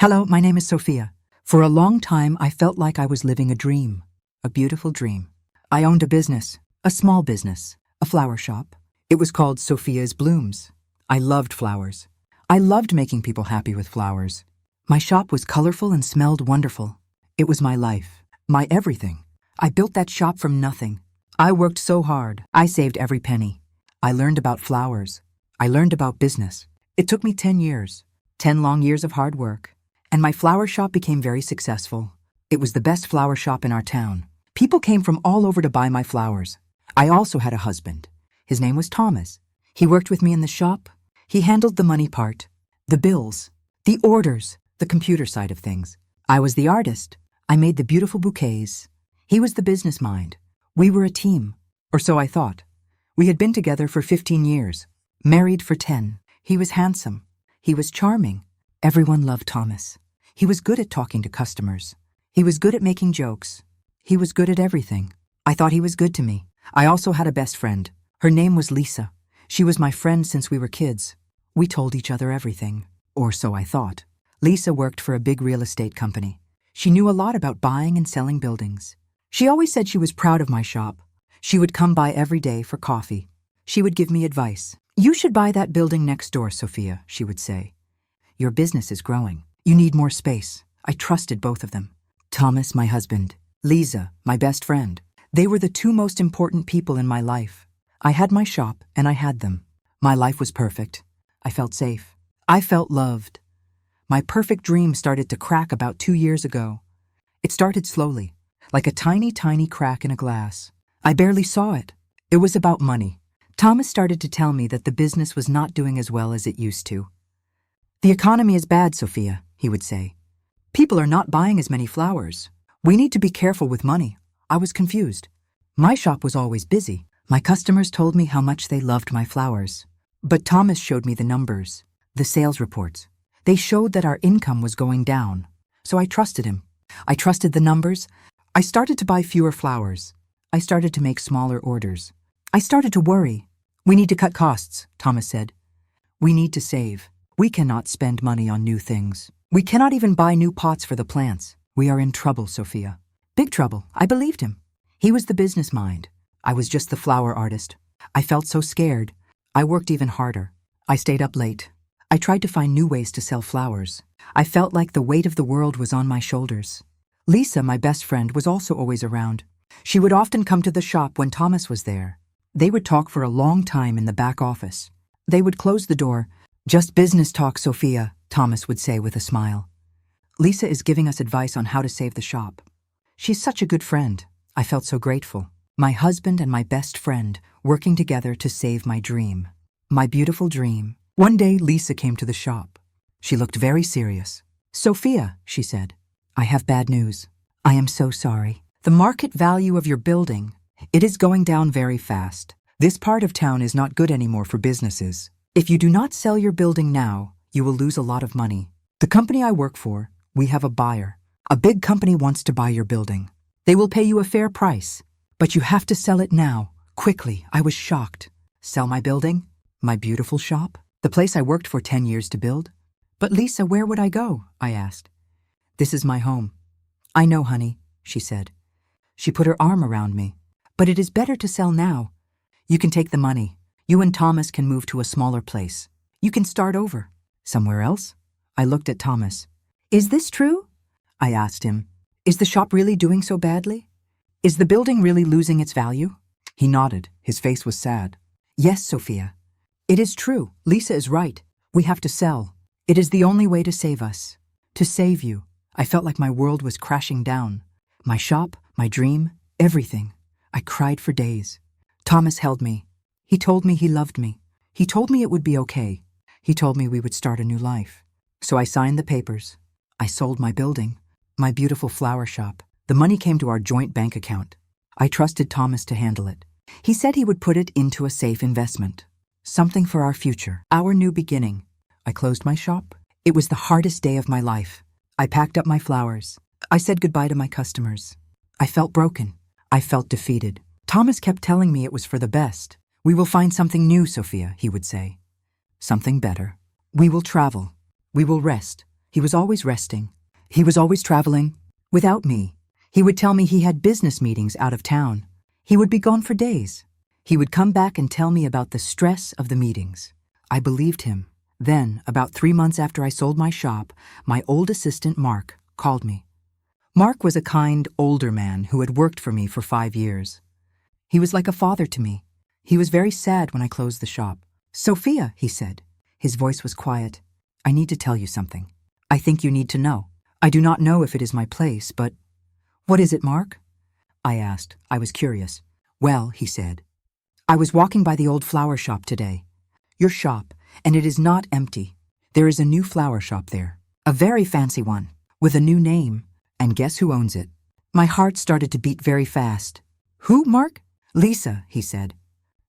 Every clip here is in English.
Hello, my name is Sophia. For a long time, I felt like I was living a dream, a beautiful dream. I owned a business, a small business, a flower shop. It was called Sophia's Blooms. I loved flowers. I loved making people happy with flowers. My shop was colorful and smelled wonderful. It was my life, my everything. I built that shop from nothing. I worked so hard. I saved every penny. I learned about flowers. I learned about business. It took me 10 years, 10 long years of hard work. And my flower shop became very successful. It was the best flower shop in our town. People came from all over to buy my flowers. I also had a husband. His name was Thomas. He worked with me in the shop. He handled the money part, the bills, the orders, the computer side of things. I was the artist. I made the beautiful bouquets. He was the business mind. We were a team, or so I thought. We had been together for 15 years, married for 10. He was handsome. He was charming. Everyone loved Thomas. He was good at talking to customers. He was good at making jokes. He was good at everything. I thought he was good to me. I also had a best friend. Her name was Lisa. She was my friend since we were kids. We told each other everything, or so I thought. Lisa worked for a big real estate company. She knew a lot about buying and selling buildings. She always said she was proud of my shop. She would come by every day for coffee. She would give me advice. "You should buy that building next door, Sophia," she would say. "Your business is growing. You need more space." I trusted both of them. Thomas, my husband. Lisa, my best friend. They were the two most important people in my life. I had my shop, and I had them. My life was perfect. I felt safe. I felt loved. My perfect dream started to crack about 2 years ago. It started slowly, like a tiny, tiny crack in a glass. I barely saw it. It was about money. Thomas started to tell me that the business was not doing as well as it used to. "The economy is bad, Sophia," he would say. "People are not buying as many flowers. We need to be careful with money." I was confused. My shop was always busy. My customers told me how much they loved my flowers. But Thomas showed me the numbers, the sales reports. They showed that our income was going down. So I trusted him. I trusted the numbers. I started to buy fewer flowers. I started to make smaller orders. I started to worry. "We need to cut costs," Thomas said. "We need to save. We cannot spend money on new things. We cannot even buy new pots for the plants. We are in trouble, Sophia." Big trouble. I believed him. He was the business mind. I was just the flower artist. I felt so scared. I worked even harder. I stayed up late. I tried to find new ways to sell flowers. I felt like the weight of the world was on my shoulders. Lisa, my best friend, was also always around. She would often come to the shop when Thomas was there. They would talk for a long time in the back office. They would close the door. "Just business talk, Sophia," Thomas would say with a smile. "Lisa is giving us advice on how to save the shop. She's such a good friend." I felt so grateful. My husband and my best friend working together to save my dream. My beautiful dream. One day, Lisa came to the shop. She looked very serious. "Sophia," she said, "I have bad news. I am so sorry. The market value of your building, it is going down very fast. This part of town is not good anymore for businesses. If you do not sell your building now, you will lose a lot of money. The company I work for, we have a buyer. A big company wants to buy your building. They will pay you a fair price, but you have to sell it now, quickly." I was shocked. Sell my building? My beautiful shop? The place I worked for 10 years to build? "But Lisa, where would I go?" I asked. "This is my home." "I know, honey," she said. She put her arm around me. "But it is better to sell now. You can take the money. You and Thomas can move to a smaller place. You can start over." "Somewhere else?" I looked at Thomas. "Is this true?" I asked him. "Is the shop really doing so badly? Is the building really losing its value?" He nodded. His face was sad. "Yes, Sophia. It is true. Lisa is right. We have to sell. It is the only way to save us. To save you." I felt like my world was crashing down. My shop, my dream, everything. I cried for days. Thomas held me. He told me he loved me. He told me it would be okay. He told me we would start a new life. So I signed the papers. I sold my building, my beautiful flower shop. The money came to our joint bank account. I trusted Thomas to handle it. He said he would put it into a safe investment. Something for our future, our new beginning. I closed my shop. It was the hardest day of my life. I packed up my flowers. I said goodbye to my customers. I felt broken. I felt defeated. Thomas kept telling me it was for the best. "We will find something new, Sophia," he would say. "Something better. We will travel. We will rest. He was always resting. He was always traveling. Without me. He would tell me he had business meetings out of town. He would be gone for days. He would come back and tell me about the stress of the meetings. I believed him. Then, about 3 months after I sold my shop, my old assistant, Mark, called me. Mark was a kind, older man who had worked for me for 5 years. He was like a father to me. He was very sad when I closed the shop. "Sophia," he said. His voice was quiet. "I need to tell you something. I think you need to know. I do not know if it is my place, but—" "What is it, Mark?" I asked. I was curious. "Well," he said, "I was walking by the old flower shop today. Your shop, and it is not empty. There is a new flower shop there. A very fancy one, with a new name. And guess who owns it?" My heart started to beat very fast. "Who, Mark?" "Lisa," he said.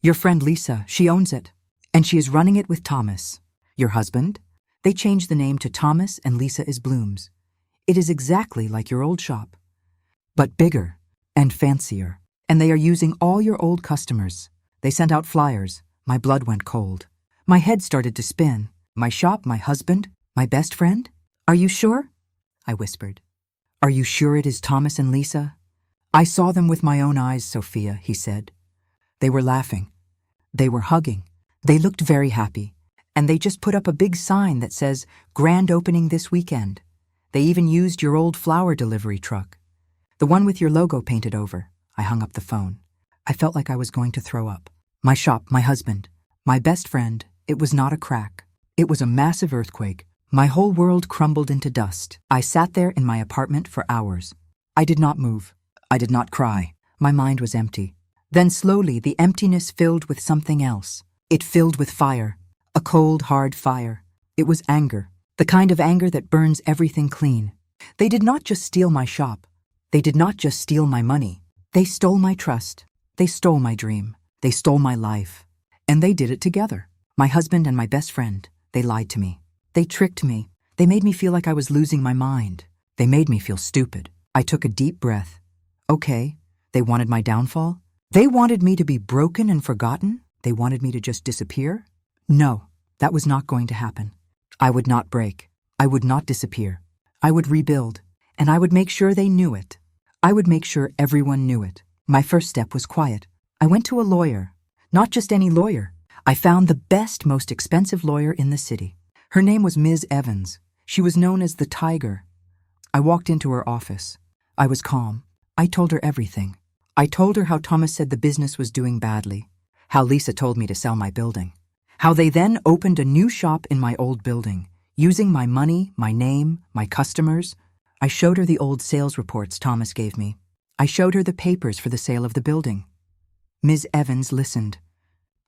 "Your friend Lisa, she owns it. And she is running it with Thomas, your husband. They changed the name to Thomas and Lisa is Blooms. It is exactly like your old shop, but bigger and fancier. And they are using all your old customers. They sent out flyers. My blood went cold. My head started to spin. My shop, my husband, my best friend? Are you sure?" I whispered. "Are you sure it is Thomas and Lisa?" "I saw them with my own eyes, Sophia," he said. "They were laughing. They were hugging. They looked very happy. And they just put up a big sign that says, 'Grand opening this weekend.' They even used your old flower delivery truck. The one with your logo painted over." I hung up the phone. I felt like I was going to throw up. My shop, my husband, my best friend, it was not a crack. It was a massive earthquake. My whole world crumbled into dust. I sat there in my apartment for hours. I did not move. I did not cry. My mind was empty. Then slowly the emptiness filled with something else. It filled with fire. A cold, hard fire. It was anger. The kind of anger that burns everything clean. They did not just steal my shop. They did not just steal my money. They stole my trust. They stole my dream. They stole my life. And they did it together. My husband and my best friend. They lied to me. They tricked me. They made me feel like I was losing my mind. They made me feel stupid. I took a deep breath. Okay, they wanted my downfall? They wanted me to be broken and forgotten? They wanted me to just disappear? No, that was not going to happen. I would not break. I would not disappear. I would rebuild. And I would make sure they knew it. I would make sure everyone knew it. My first step was quiet. I went to a lawyer. Not just any lawyer. I found the best, most expensive lawyer in the city. Her name was Ms. Evans. She was known as the Tiger. I walked into her office. I was calm. I told her everything. I told her how Thomas said the business was doing badly. How Lisa told me to sell my building. How they then opened a new shop in my old building, using my money, my name, my customers. I showed her the old sales reports Thomas gave me. I showed her the papers for the sale of the building. Ms. Evans listened.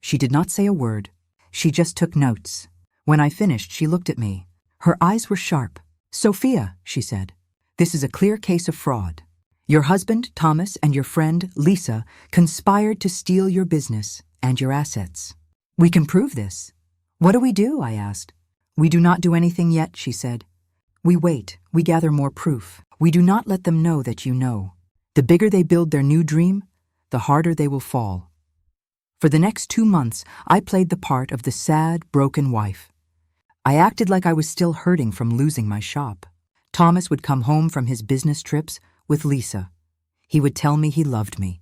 She did not say a word. She just took notes. When I finished, she looked at me. Her eyes were sharp. "Sophia," she said, "this is a clear case of fraud. Your husband, Thomas, and your friend, Lisa, conspired to steal your business and your assets. We can prove this." "What do we do?" I asked. "We do not do anything yet," she said. "We wait. We gather more proof. We do not let them know that you know. The bigger they build their new dream, the harder they will fall." For the next 2 months, I played the part of the sad, broken wife. I acted like I was still hurting from losing my shop. Thomas would come home from his business trips with Lisa. He would tell me he loved me.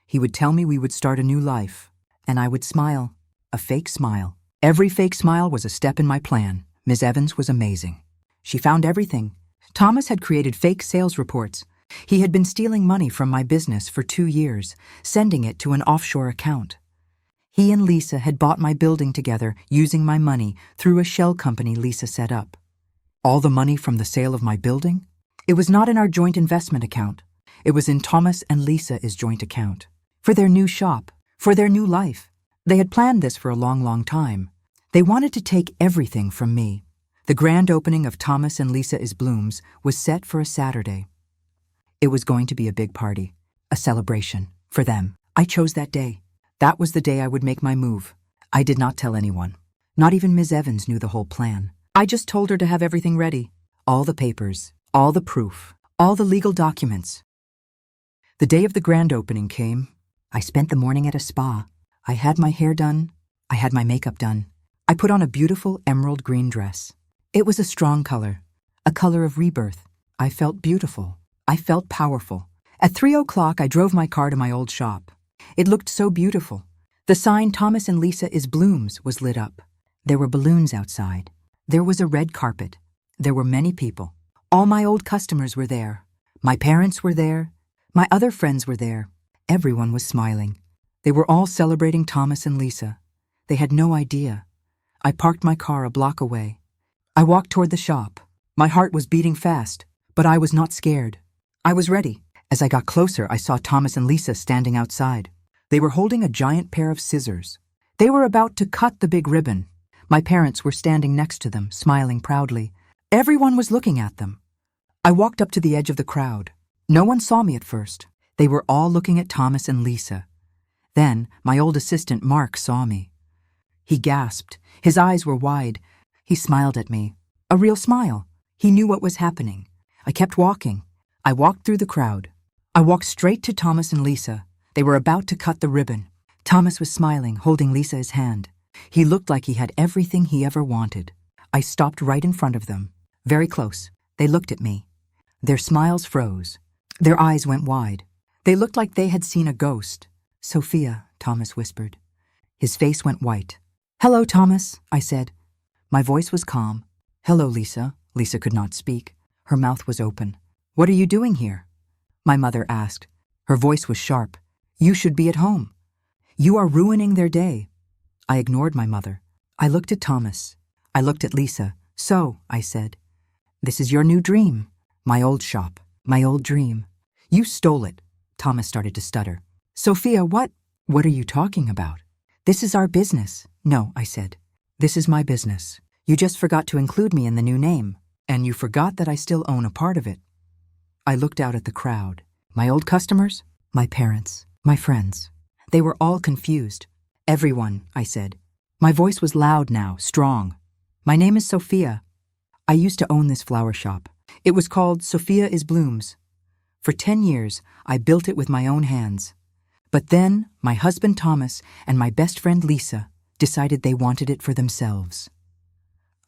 He would tell me we would start a new life, and I would smile, a fake smile. Every fake smile was a step in my plan. Ms. Evans was amazing. She found everything. Thomas had created fake sales reports. He had been stealing money from my business for 2 years, sending it to an offshore account. He and Lisa had bought my building together using my money through a shell company Lisa set up. All the money from the sale of my building? It was not in our joint investment account. It was in Thomas and Lisa's joint account. For their new shop, for their new life. They had planned this for a long, long time. They wanted to take everything from me. The grand opening of Thomas and Lisa's Blooms was set for a Saturday. It was going to be a big party, a celebration, for them. I chose that day. That was the day I would make my move. I did not tell anyone. Not even Ms. Evans knew the whole plan. I just told her to have everything ready. All the papers, all the proof, all the legal documents. The day of the grand opening came. I spent the morning at a spa. I had my hair done. I had my makeup done. I put on a beautiful emerald green dress. It was a strong color. a color of rebirth. I felt beautiful. I felt powerful. At 3 o'clock, I drove my car to my old shop. It looked so beautiful. The sign Thomas and Lisa is Blooms was lit up. There were balloons outside. There was a red carpet. There were many people. All my old customers were there. My parents were there. My other friends were there. Everyone was smiling. They were all celebrating Thomas and Lisa. They had no idea. I parked my car a block away. I walked toward the shop. My heart was beating fast, but I was not scared. I was ready. As I got closer, I saw Thomas and Lisa standing outside. They were holding a giant pair of scissors. They were about to cut the big ribbon. My parents were standing next to them, smiling proudly. Everyone was looking at them. I walked up to the edge of the crowd. No one saw me at first. They were all looking at Thomas and Lisa. Then my old assistant, Mark, saw me. He gasped. His eyes were wide. He smiled at me. A real smile. He knew what was happening. I kept walking. I walked through the crowd. I walked straight to Thomas and Lisa. They were about to cut the ribbon. Thomas was smiling, holding Lisa's hand. He looked like he had everything he ever wanted. I stopped right in front of them, very close. They looked at me. Their smiles froze. Their eyes went wide. They looked like they had seen a ghost. "Sophia," Thomas whispered. His face went white. "Hello, Thomas," I said. My voice was calm. "Hello, Lisa." Lisa could not speak. Her mouth was open. "What are you doing here?" My mother asked. Her voice was sharp. "You should be at home. You are ruining their day." I ignored my mother. I looked at Thomas. I looked at Lisa. "So," I said, "this is your new dream." "My old shop. My old dream." "You stole it." Thomas started to stutter. "Sophia, what are you talking about?" "This is our business." "No," I said. "This is my business. You just forgot to include me in the new name, and you forgot that I still own a part of it." I looked out at the crowd. My old customers, my parents, my friends. They were all confused. "Everyone," I said. My voice was loud now, strong. "My name is Sophia. I used to own this flower shop. It was called Sophia is Blooms. For 10 years, I built it with my own hands. But then, my husband Thomas and my best friend Lisa decided they wanted it for themselves."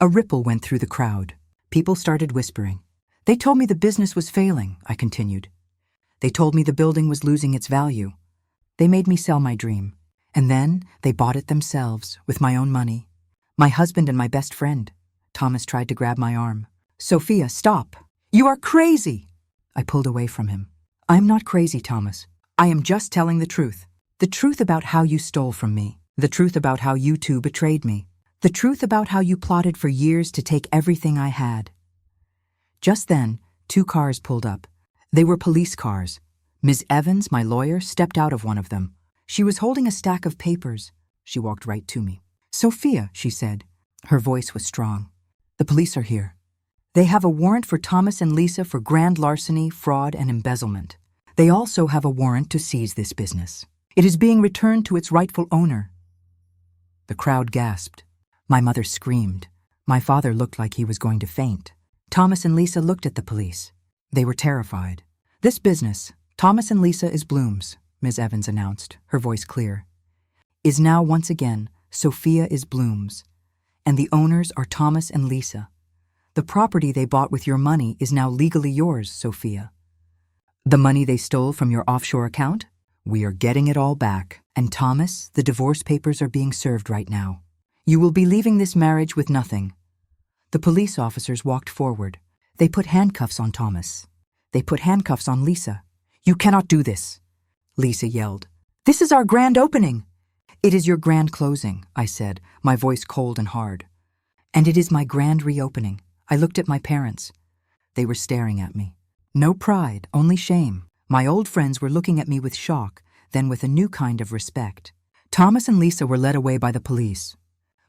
A ripple went through the crowd. People started whispering. "They told me the business was failing," I continued. "They told me the building was losing its value. They made me sell my dream. And then they bought it themselves, with my own money. My husband and my best friend." Thomas tried to grab my arm. "Sophia, stop. You are crazy." I pulled away from him. "I'm not crazy, Thomas. I am just telling the truth. The truth about how you stole from me. The truth about how you two betrayed me. The truth about how you plotted for years to take everything I had." Just then, 2 cars pulled up. They were police cars. Ms. Evans, my lawyer, stepped out of one of them. She was holding a stack of papers. She walked right to me. "Sophia," she said. Her voice was strong. "The police are here. They have a warrant for Thomas and Lisa for grand larceny, fraud, and embezzlement. They also have a warrant to seize this business. It is being returned to its rightful owner." The crowd gasped. My mother screamed. My father looked like he was going to faint. Thomas and Lisa looked at the police. They were terrified. "This business, Thomas and Lisa is Blooms," Ms. Evans announced, her voice clear, "is now once again Sophia is Blooms, and the owners are Thomas and Lisa. The property they bought with your money is now legally yours, Sophia. The money they stole from your offshore account? We are getting it all back. And Thomas, the divorce papers are being served right now. You will be leaving this marriage with nothing." The police officers walked forward. They put handcuffs on Thomas. They put handcuffs on Lisa. "You cannot do this," Lisa yelled. "This is our grand opening." "It is your grand closing," I said, my voice cold and hard. "And it is my grand reopening." I looked at my parents. They were staring at me. No pride, only shame. My old friends were looking at me with shock, then with a new kind of respect. Thomas and Lisa were led away by the police.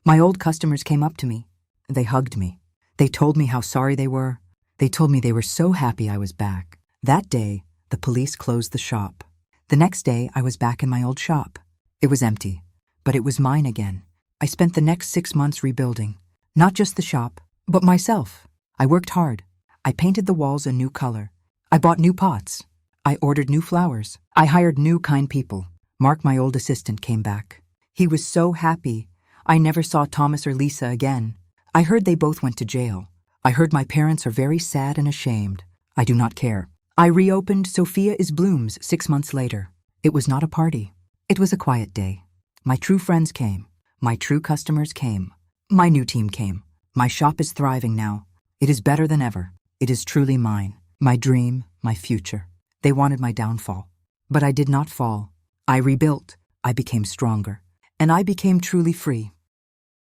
My old customers came up to me. They hugged me. They told me how sorry they were. They told me they were so happy I was back. That day, the police closed the shop. The next day, I was back in my old shop. It was empty, but it was mine again. I spent the next 6 months rebuilding, not just the shop, but myself. I worked hard. I painted the walls a new color. I bought new pots. I ordered new flowers. I hired new kind people. Mark, my old assistant, came back. He was so happy. I never saw Thomas or Lisa again. I heard they both went to jail. I heard my parents are very sad and ashamed. I do not care. I reopened Sophia is Blooms 6 months later. It was not a party. It was a quiet day. My true friends came. My true customers came. My new team came. My shop is thriving now. It is better than ever. It is truly mine. My dream, my future. They wanted my downfall. But I did not fall. I rebuilt. I became stronger. And I became truly free.